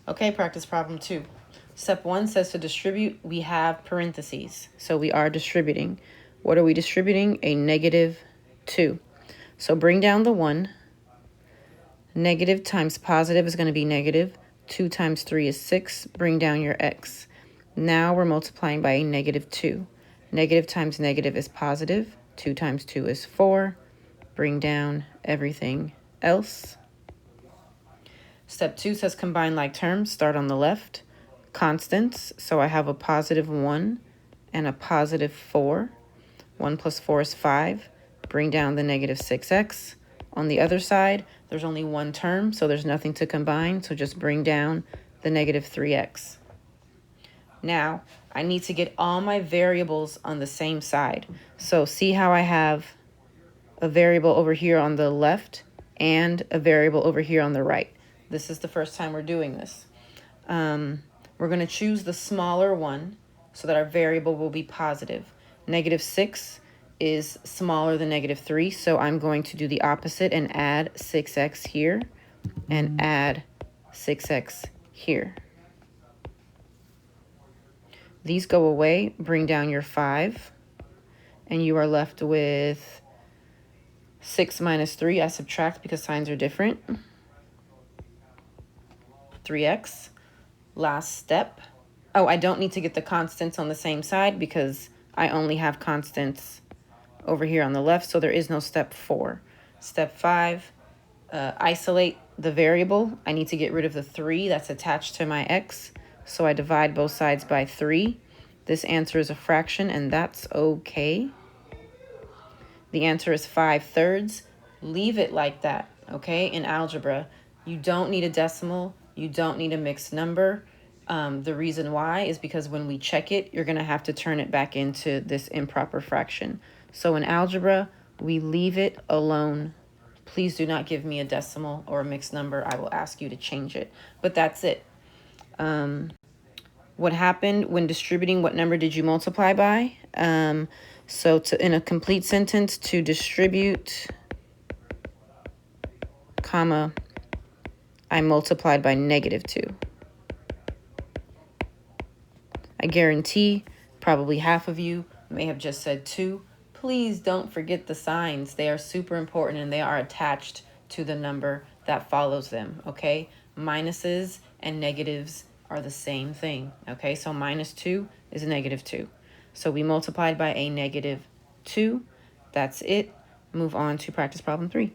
Okay, practice problem 2. Step 1 says to distribute, we have parentheses. So we are distributing. What are we distributing? A -2. So bring down the 1. Negative times positive is going to be negative. 2 times 3 is 6. Bring down your x. Now we're multiplying by a -2. Negative times negative is positive. 2 times 2 is 4. Bring down everything else. Step 2 says combine like terms. Start on the left. Constants. So I have a +1 and a +4. 1 plus 4 is 5. Bring down the -6x. On the other side, there's only one term, so there's nothing to combine. So just bring down the -3x. Now, I need to get all my variables on the same side. So see how I have a variable over here on the left and a variable over here on the right. This is the first time we're doing this. We're going to choose the smaller one so that our variable will be positive. -6 is smaller than -3, so I'm going to do the opposite and add 6x here and add 6x here. These go away, bring down your 5, and you are left with 6 minus 3. I subtract because signs are different. 3x. Last step. Oh, I don't need to get the constants on the same side because I only have constants over here on the left, so there is no step 4. Step 5, isolate the variable. I need to get rid of the 3 that's attached to my x, so I divide both sides by 3. This answer is a fraction, and that's okay. The answer is 5/3. Leave it like that, okay? In algebra, you don't need a decimal. You don't need a mixed number. The reason why is because when we check it, you're going to have to turn it back into this improper fraction. So in algebra, we leave it alone. Please do not give me a decimal or a mixed number. I will ask you to change it. But that's it. What happened when distributing? What number did you multiply by? So in a complete sentence, to distribute, comma, I multiplied by -2. I guarantee probably half of you may have just said 2. Please don't forget the signs. They are super important and they are attached to the number that follows them, okay? Minuses and negatives are the same thing, okay? So -2 is -2. So we multiplied by a -2. That's it. Move on to practice problem 3.